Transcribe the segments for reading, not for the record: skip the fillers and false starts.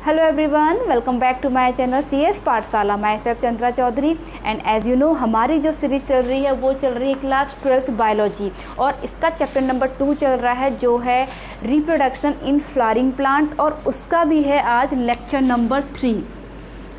Hello everyone, welcome back to my channel CS Pathshala. Myself Chandra Chaudhary and as you know हमारी जो series चल रही है वो चल रही है क्लास 12th बायोलॉजी और इसका चैप्टर नंबर 2 चल रहा है जो है रिप्रोडक्शन इन फ्लावरिंग प्लांट और उसका भी है आज लेक्चर नंबर 3।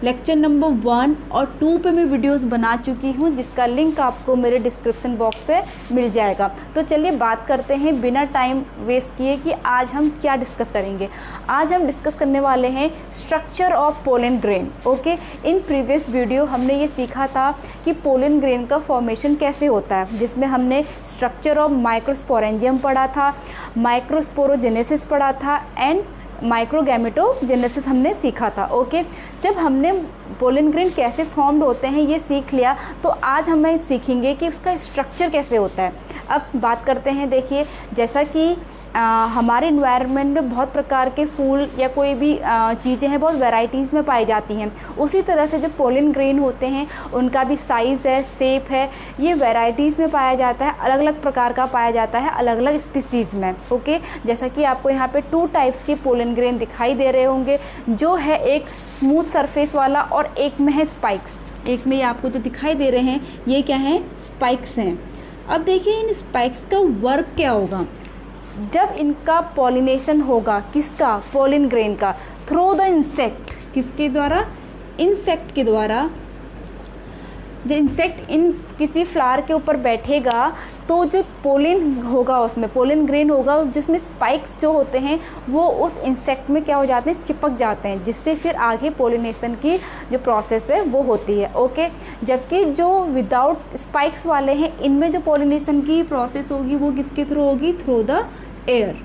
लेक्चर नंबर 1 और 2 पे मैं वीडियोस बना चुकी हूँ जिसका लिंक आपको मेरे डिस्क्रिप्शन बॉक्स पे मिल जाएगा। तो चलिए बात करते हैं बिना टाइम वेस्ट किए कि आज हम क्या डिस्कस करेंगे। आज हम डिस्कस करने वाले हैं structure of pollen grain. Okay, in previous video हमने ये सीखा था कि पोलन ग्रेन का फॉर्मेशन कैसे होता है, जिसमें हमने स्ट्रक्चर ऑफ माइक्रोस्पोरेंजियम पढ़ा था, माइक्रोस्पोरोजेनेसिस पढ़ा था एंड माइक्रोगैमेटोजेनेसिस हमने सीखा था। ओके, जब हमने पोलन ग्रेन कैसे फॉर्म्ड होते हैं ये सीख लिया तो आज हमें सीखेंगे कि उसका स्ट्रक्चर कैसे होता है। अब बात करते हैं, देखिए जैसा कि हमारे इन्वायरमेंट में बहुत प्रकार के फूल या कोई भी चीज़ें हैं बहुत वैरायटीज़ में पाई जाती हैं, उसी तरह से जो पोलन ग्रेन होते हैं उनका भी साइज़ है, शेप है, ये वैरायटीज़ में पाया जाता है, अलग अलग प्रकार का पाया जाता है अलग अलग स्पीसीज़ में। ओके, जैसा कि आपको यहाँ पे 2 टाइप्स के पोलन ग्रेन दिखाई दे रहे होंगे, जो है एक स्मूथ सरफेस वाला और एक में है स्पाइक्स। एक में ये आपको तो दिखाई दे रहे हैं, ये क्या है, स्पाइक्स हैं। अब देखिए इन स्पाइक्स का वर्क क्या होगा जब इनका पॉलिनेशन होगा, किसका, पोलन ग्रेन का, थ्रू द इंसेक्ट। किसके द्वारा, इंसेक्ट के द्वारा। जो इंसेक्ट इन किसी फ्लावर के ऊपर बैठेगा तो जो पोलन होगा उसमें पोलन ग्रेन होगा जिसमें स्पाइक्स जो होते हैं वो उस इंसेक्ट में क्या हो जाते हैं, चिपक जाते हैं, जिससे फिर आगे पोलिनेशन की जो प्रोसेस है वो होती है। ओके, जबकि जो विदाउट स्पाइक्स वाले हैं इनमें जो पोलिनेशन की प्रोसेस होगी वो किसके थ्रू होगी, थ्रू द एयर।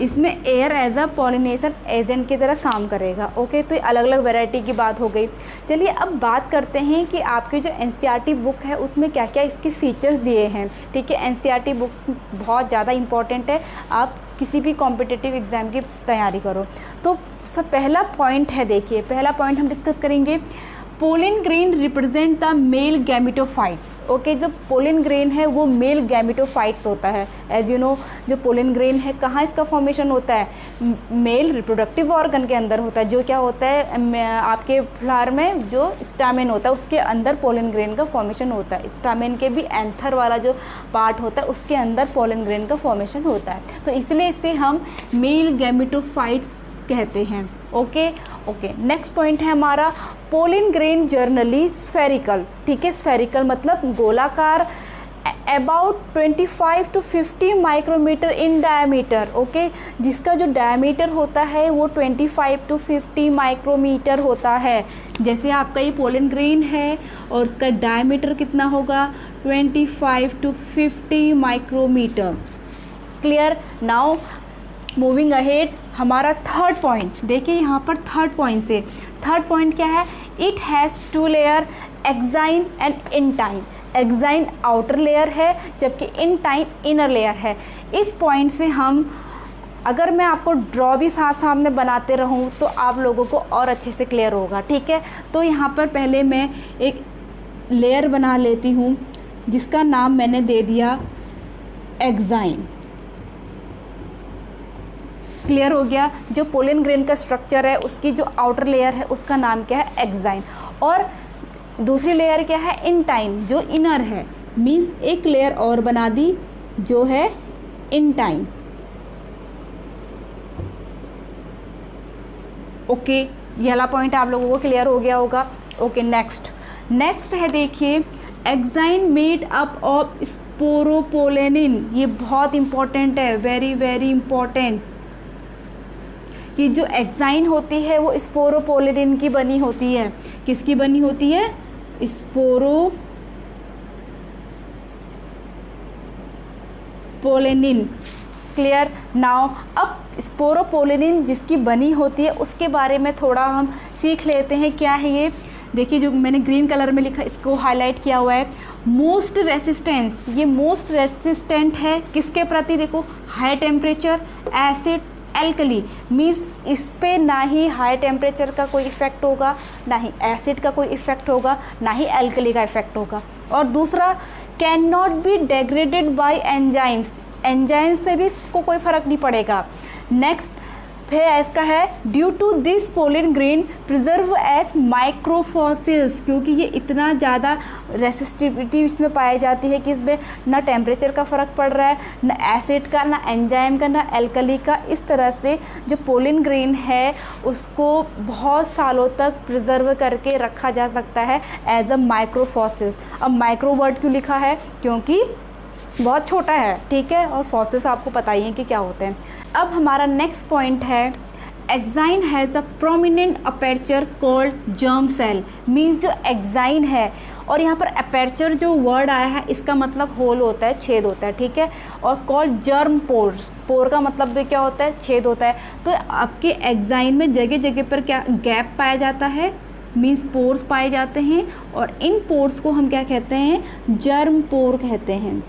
इसमें air as a pollination agent की तरह काम करेगा। ओके, तो ये अलग अलग वैरायटी की बात हो गई। चलिए अब बात करते हैं कि आपकी जो NCERT बुक है उसमें क्या क्या इसके फीचर्स दिए हैं। ठीक है, NCERT बुक्स बहुत ज़्यादा इम्पॉर्टेंट है, आप किसी भी कॉम्पिटिटिव एग्ज़ाम की तैयारी करो। तो सब पहला पॉइंट है, देखिए पहला पॉइंट हम डिस्कस करेंगे, pollen grain represent the male gametophytes. Okay, जो पोलन ग्रेन है वो मेल गैमेटोफाइट्स होता है। एज यू नो जो पोलन ग्रेन है कहाँ इसका फॉर्मेशन होता है, मेल रिप्रोडक्टिव ऑर्गन के अंदर होता है, जो क्या होता है आपके फ्लावर में जो स्टामेन होता है उसके अंदर पोलन ग्रेन का फॉर्मेशन होता है। स्टामेन के भी एंथर वाला जो पार्ट होता है उसके अंदर पोलन ग्रेन का फॉर्मेशन होता है, तो इसलिए इसे हम मेल गैमेटोफाइट्स कहते हैं। ओके, नेक्स्ट पॉइंट है हमारा, पोलन ग्रेन जर्नली स्फेरिकल। ठीक है, स्फेरिकल मतलब गोलाकार, about 25 to 50 micrometer in diameter. Okay, जिसका जो डायमीटर होता है वो 25 to 50 माइक्रोमीटर होता है। जैसे आपका ये पोलन ग्रेन है और उसका डायमीटर कितना होगा, 25 to 50 micrometer. Clear. Now moving ahead, हमारा थर्ड पॉइंट देखिए यहाँ पर थर्ड पॉइंट क्या है, it has 2 layer, exine and intine. Exine outer layer है जबकि इंटाइन इनर लेयर है। इस पॉइंट से हम अगर मैं आपको ड्रॉ भी साथ सामने बनाते रहूँ तो आप लोगों को और अच्छे से क्लियर होगा। ठीक है, तो यहाँ पर पहले मैं एक लेयर बना लेती हूँ जिसका नाम मैंने दे दिया एक्साइन। क्लियर हो गया, जो पोलन ग्रेन का स्ट्रक्चर है उसकी जो आउटर लेयर है उसका नाम क्या है, एक्साइन, और दूसरी लेयर क्या है, इंटाइन, जो इनर है। मीन्स एक लेयर और बना दी जो है इंटाइन। ओके, ये वाला पॉइंट आप लोगों को क्लियर हो गया होगा। ओके, नेक्स्ट है देखिए, exine made up of sporopollenin. ये बहुत इंपॉर्टेंट है, वेरी वेरी इंपॉर्टेंट। कि जो एक्साइन होती है वो स्पोरोपोलेनिन की बनी होती है। किसकी बनी होती है, स्पोरोपोलेनिन। क्लियर। नाउ अब स्पोरोपोलेनिन जिसकी बनी होती है उसके बारे में थोड़ा हम सीख लेते हैं। क्या है ये, देखिए जो मैंने ग्रीन कलर में लिखा इसको हाईलाइट किया हुआ है, मोस्ट रेसिस्टेंस। ये मोस्ट रेसिस्टेंट है किसके प्रति, देखो high temperature, acid, alkali. Means इस पे ना ही हाई टेम्परेचर का कोई इफ़ेक्ट होगा, ना ही एसिड का कोई इफ़ेक्ट होगा, ना ही एल्कली का इफ़ेक्ट होगा। और दूसरा, can not be degraded by enzymes. Enzyme से भी इसको कोई फ़र्क नहीं पड़ेगा। नेक्स्ट, फिर इसका है due to this pollen grain preserve as microfossils, क्योंकि ये इतना ज़्यादा रेसिस्टिविटी इसमें पाई जाती है कि इसमें ना टेम्परेचर का फ़र्क पड़ रहा है, ना एसिड का, ना एंजाइम का, ना एल्कली का। इस तरह से जो पोलन ग्रेन है उसको बहुत सालों तक प्रिजर्व करके रखा जा सकता है एज अ माइक्रोफॉसिल्स। अब माइक्रो वर्ड क्यों लिखा है, क्योंकि बहुत छोटा है, ठीक है, और फॉसिल्स आपको पता ही है कि क्या होते हैं। अब हमारा नेक्स्ट पॉइंट है exine has a prominent aperture called germ cell. Means जो एक्साइन है, और यहाँ पर अपर्चर जो वर्ड आया है इसका मतलब होल होता है, छेद होता है, ठीक है, और कॉल्ड जर्म पोर, पोर का मतलब भी क्या होता है, छेद होता है। तो आपके एक्साइन में जगह जगह पर क्या गैप पाया जाता है, मीन्स पोर्स पाए जाते हैं, और इन पोर्स को हम क्या कहते हैं, जर्म पोर कहते हैं,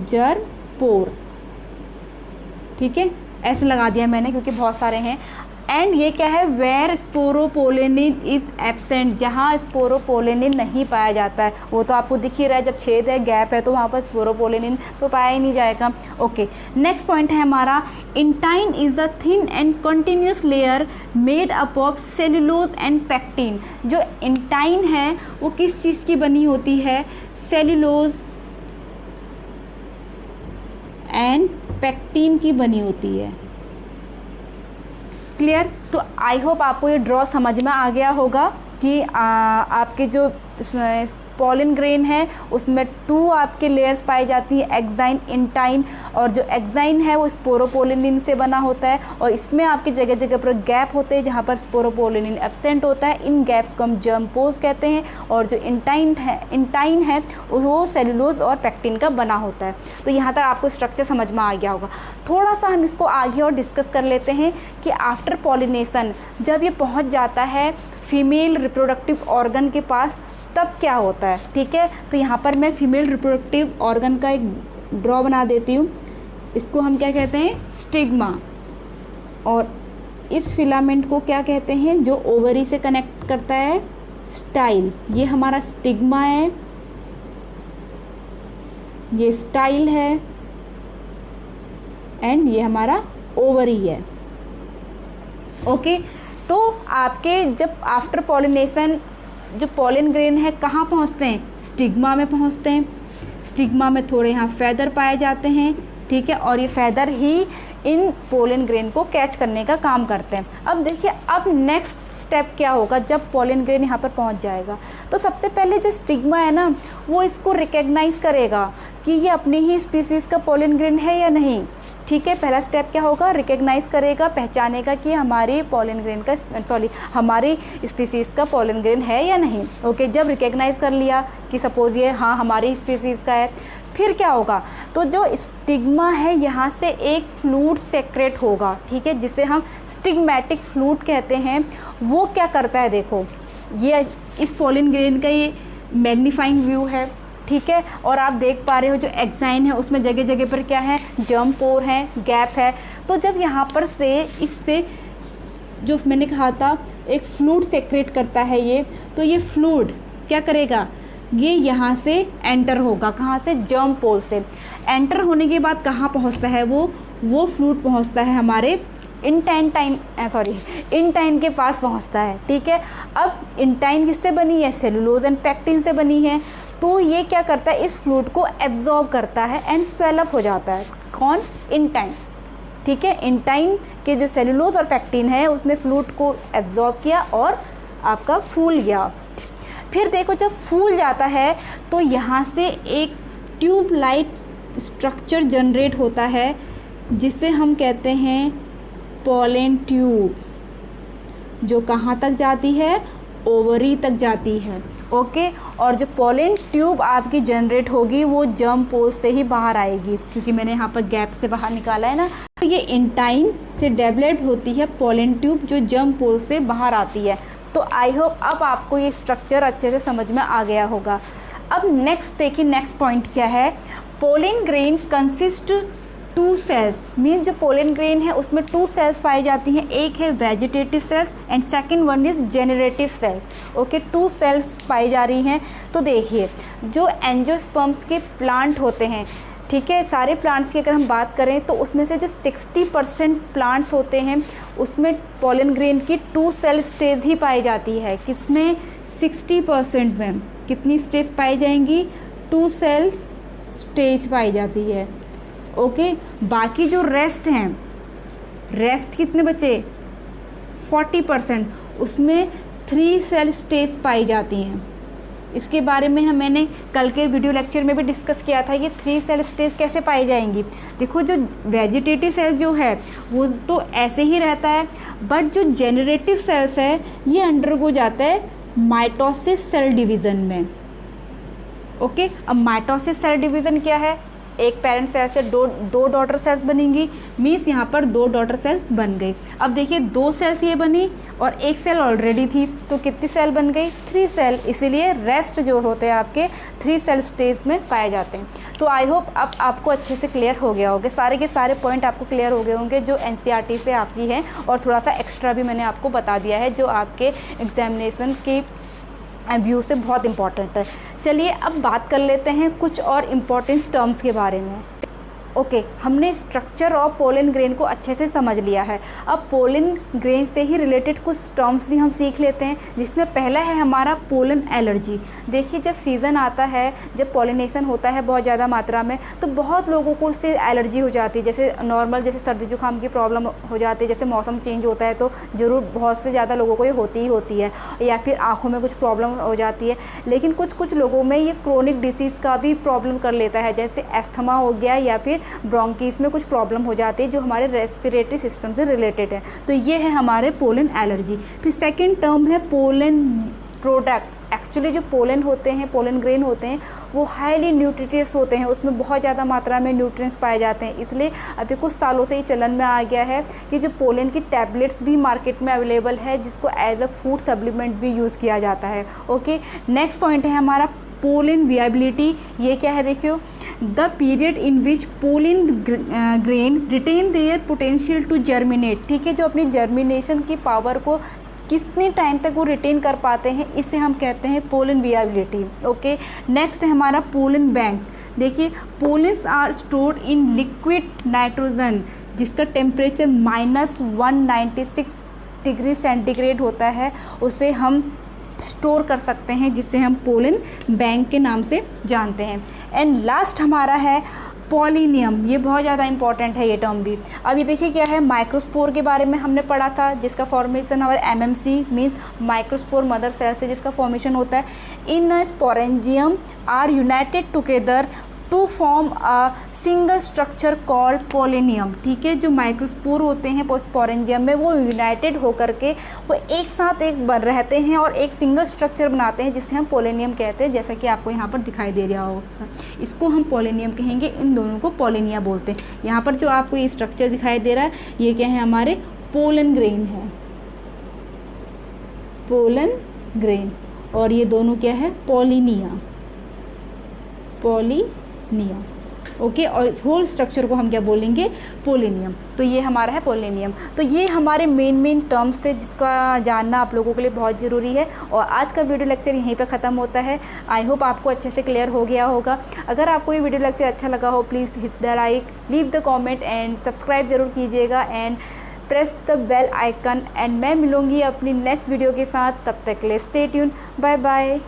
जर्म पोर, ठीक है, ऐसे लगा दिया मैंने क्योंकि बहुत सारे हैं। एंड ये क्या है, वेयर स्पोरोपोलेनिन इज़ एब्सेंट, जहाँ स्पोरोपोलेनिन नहीं पाया जाता है। वो तो आपको दिख ही रहा है, जब छेद है, गैप है, तो वहाँ पर स्पोरोपोलेनिन तो पाया ही नहीं जाएगा। ओके, नेक्स्ट पॉइंट है हमारा intine is a thin and continuous layer made up of cellulose and pectin. जो इंटाइन है वो किस चीज़ की बनी होती है, सेलुलोज एंड पैक्टिन की बनी होती है। क्लियर? तो आई होप आपको ये ड्रॉ समझ में आ गया होगा कि आपके जो पोलन ग्रेन है उसमें 2 आपके लेयर्स पाई जाती हैं, एक्साइन, इंटाइन, और जो एक्साइन है वो स्पोरोपोलेनिन से बना होता है, और इसमें आपकी जगह जगह पर गैप होते हैं जहाँ पर स्पोरोपोलेनिन एब्सेंट होता है। इन गैप्स को हम जर्म पोर्स कहते हैं, और जो इंटाइन है वो सेलुलोज और पैक्टिन का बना होता है। तो यहाँ तक आपको स्ट्रक्चर समझ में आ गया होगा। थोड़ा सा हम इसको आगे और डिस्कस कर लेते हैं कि आफ्टर पॉलिनेशन जब ये पहुँच जाता है फीमेल रिप्रोडक्टिव ऑर्गन के पास तब क्या होता है, ठीक है। तो यहाँ पर मैं फीमेल रिप्रोडक्टिव ऑर्गन का एक ड्रॉ बना देती हूँ। इसको हम क्या कहते हैं, स्टिग्मा, और इस फिलामेंट को क्या कहते हैं, जो ओवरी से कनेक्ट करता है, स्टाइल। ये हमारा स्टिग्मा है, ये स्टाइल है, एंड ये हमारा ओवरी है। ओके, तो आपके जब आफ्टर पॉलिनेशन जो पोलन ग्रेन है कहाँ पहुँचते हैं, स्टिग्मा में पहुँचते हैं। स्टिग्मा में थोड़े यहाँ फैदर पाए जाते हैं, ठीक है, और ये फैदर ही इन पोलन ग्रेन को कैच करने का काम करते हैं। अब देखिए, अब नेक्स्ट स्टेप क्या होगा जब पोलन ग्रेन यहाँ पर पहुँच जाएगा। तो सबसे पहले जो स्टिग्मा है ना, वो इसको रिकग्नाइज़ करेगा कि ये अपनी ही स्पीसीज़ का पोलन ग्रेन है या नहीं, ठीक है। पहला स्टेप क्या होगा, रिकग्नाइज़ करेगा, पहचानेगा कि हमारी पोलन ग्रेन का हमारी स्पीसीज़ का पोलन ग्रेन है या नहीं। ओके, जब रिकग्नाइज़ कर लिया कि सपोज ये हाँ हमारी स्पीसीज़ का है, फिर क्या होगा, तो जो स्टिग्मा है यहाँ से एक फ्लूइड सेक्रेट होगा, ठीक है, जिसे हम स्टिग्मेटिक फ्लूइड कहते हैं। वो क्या करता है, देखो ये इस पोलन ग्रेन का ये मैग्नीफाइंग व्यू है, ठीक है, और आप देख पा रहे हो जो एक्साइन है उसमें जगह जगह पर क्या है, जर्म पोर है, गैप है। तो जब यहाँ पर से इससे जो मैंने कहा था एक फ्लूइड सेक्रेट करता है ये, तो ये फ्लूइड क्या करेगा, ये यहाँ से एंटर होगा, कहाँ से, जर्म पोर से। एंटर होने के बाद कहाँ पहुँचता है वो फ्लूइड पहुँचता है हमारे इंटाइन के पास पहुँचता है, ठीक है। अब इंटाइन किससे बनी है, सेलुलोज एंड पैक्टिन से बनी है। तो ये क्या करता है, इस फ्लूइड को एब्जॉर्ब करता है एंड स्वेलअप हो जाता है। कौन, इंटाइन, ठीक है। इंटाइन के जो सेलुलोज और पैक्टिन है उसने फ्लूइड को एब्जॉर्ब किया और आपका फूल गया। फिर देखो जब फूल जाता है तो यहाँ से एक ट्यूब लाइट स्ट्रक्चर जनरेट होता है जिसे हम कहते हैं पोलन ट्यूब, जो कहाँ तक जाती है, ओवरी तक जाती है। ओके, और जो पोलन ट्यूब आपकी जनरेट होगी वो जर्म पोर्स से ही बाहर आएगी, क्योंकि मैंने यहाँ पर गैप से बाहर निकाला है ना। तो ये इंटाइन से डेवलप होती है पोलन ट्यूब जो जर्म पोर्स से बाहर आती है। तो आई होप अब आपको ये स्ट्रक्चर अच्छे से समझ में आ गया होगा। अब नेक्स्ट देखिए, नेक्स्ट पॉइंट क्या है, pollen grain consist 2 cells. Mean जो पोलन ग्रेन है उसमें 2 सेल्स पाई जाती हैं, एक है vegetative cells and second one is generative cells. Okay, 2 cells पाई जा रही हैं। तो देखिए जो एंजियोस्पर्म्स के प्लांट होते हैं, ठीक है। सारे प्लांट्स की अगर हम बात करें तो उसमें से जो 60% प्लांट्स होते हैं उसमें पोलन ग्रेन की 2 सेल स्टेज ही पाई जाती है। किसमें? 60% में कितनी स्टेज पाई जाएंगी? 2 सेल्स स्टेज पाई जाती है। ओके, बाकी जो रेस्ट हैं, रेस्ट कितने बचे? 40%, उसमें 3 सेल स्टेज पाई जाती हैं। इसके बारे में मैंने कल के वीडियो लेक्चर में भी डिस्कस किया था, ये 3 सेल स्टेज कैसे पाई जाएंगी। देखो, जो वेजिटेटिव सेल जो है वो तो ऐसे ही रहता है, बट जो जेनरेटिव सेल्स है ये अंडरगो जाता है माइटोसिस सेल डिवीज़न में। ओके, अब माइटोसिस सेल डिवीज़न क्या है? एक पेरेंट सेल से दो डॉटर सेल्स बनेंगी, मीन्स यहाँ पर 2 डॉटर सेल्स बन गई। अब देखिए 2 सेल्स ये बनी और 1 सेल ऑलरेडी थी, तो कितनी सेल बन गई? 3 सेल। इसीलिए रेस्ट जो होते हैं आपके 3 सेल स्टेज में पाए जाते हैं। तो आई होप अब आपको अच्छे से क्लियर हो गया होगा, सारे के सारे पॉइंट आपको क्लियर हो गए होंगे जो एनसीईआरटी से आपकी है, और थोड़ा सा एक्स्ट्रा भी मैंने आपको बता दिया है जो आपके एग्जामिनेशन के व्यू से बहुत इंपॉर्टेंट है। चलिए अब बात कर लेते हैं कुछ और इम्पोर्टेंट टर्म्स के बारे में। ओके, हमने स्ट्रक्चर ऑफ पोलन ग्रेन को अच्छे से समझ लिया है। अब पोलन ग्रेन से ही रिलेटेड कुछ टर्म्स भी हम सीख लेते हैं, जिसमें पहला है हमारा पोलन एलर्जी। देखिए, जब सीज़न आता है, जब पॉलिनेशन होता है बहुत ज़्यादा मात्रा में, तो बहुत लोगों को उससे एलर्जी हो जाती है। जैसे नॉर्मल जैसे सर्दी जुकाम की प्रॉब्लम हो जाती है, जैसे मौसम चेंज होता है तो ज़रूर बहुत से ज़्यादा लोगों को ये होती ही होती है, या फिर आँखों में कुछ प्रॉब्लम हो जाती है। लेकिन कुछ लोगों में ये क्रोनिक डिसीज़ का भी प्रॉब्लम कर लेता है, जैसे एस्थमा हो गया या फिर ब्रोंकिस में कुछ प्रॉब्लम हो जाती है जो हमारे रेस्पिरेटरी सिस्टम से रिलेटेड है। तो ये है हमारे पोलन एलर्जी। फिर सेकंड टर्म है पोलन प्रोडक्ट। एक्चुअली जो पोलन होते हैं, पोलन ग्रेन होते हैं, वो हाईली न्यूट्रिटियस होते हैं, उसमें बहुत ज़्यादा मात्रा में न्यूट्रिएंट्स पाए जाते हैं। इसलिए अभी कुछ सालों से ही चलन में आ गया है कि जो पोलन की टैबलेट्स भी मार्केट में अवेलेबल है, जिसको एज अ फूड सप्लीमेंट भी यूज़ किया जाता है। ओके, नेक्स्ट पॉइंट है हमारा पोलन विएबिलिटी। ये क्या है? देखियो, the period in which pollen grain retain their potential to germinate. ठीक है, जो अपनी जर्मिनेशन की पावर को कितने टाइम तक वो रिटेन कर पाते हैं, इससे हम कहते हैं पोलन विएबिलिटी। ओके, नेक्स्ट है हमारा पोलन बैंक। देखिए, pollens are stored in liquid nitrogen, जिसका टेम्परेचर -196 डिग्री सेंटीग्रेड होता है, उसे हम स्टोर कर सकते हैं, जिससे हम पोलन बैंक के नाम से जानते हैं। एंड लास्ट हमारा है पॉलिनियम। ये बहुत ज़्यादा इंपॉर्टेंट है ये टर्म भी। अभी देखिए क्या है, माइक्रोस्पोर के बारे में हमने पढ़ा था, जिसका फॉर्मेशन हमारे MMC means microspore mother cell से जिसका फॉर्मेशन होता है। इन sporangium are united together to form a single structure called pollinium. ठीक है, जो माइक्रोस्पोर होते हैं स्पोरेंजियम में, वो यूनाइटेड होकर के वो एक साथ एक बन रहते हैं और एक सिंगल स्ट्रक्चर बनाते हैं, जिसे हम पोलिनियम कहते हैं। जैसा कि आपको यहाँ पर दिखाई दे रहा होगा, इसको हम पोलिनियम कहेंगे, इन दोनों को पोलिनिया बोलते हैं। यहाँ पर जो आपको ये स्ट्रक्चर दिखाई दे रहा है, ये क्या है? हमारे पोलन ग्रेन है, पोलन ग्रेन, और ये दोनों क्या है? Pollinia, polonium. ओके, और इस होल स्ट्रक्चर को हम क्या बोलेंगे? पोलिनियम। तो ये हमारा है पोलिनियम। तो ये हमारे मेन टर्म्स थे जिसका जानना आप लोगों के लिए बहुत ज़रूरी है। और आज का वीडियो लेक्चर यहीं पे ख़त्म होता है। आई होप आपको अच्छे से क्लियर हो गया होगा। अगर आपको ये वीडियो लेक्चर अच्छा लगा हो, please hit the like, leave the comment and subscribe ज़रूर कीजिएगा and press the bell icon. And मैं मिलूँगी अपनी नेक्स्ट वीडियो के साथ, तब तक के लिए स्टे ट्यून, बाय बाय।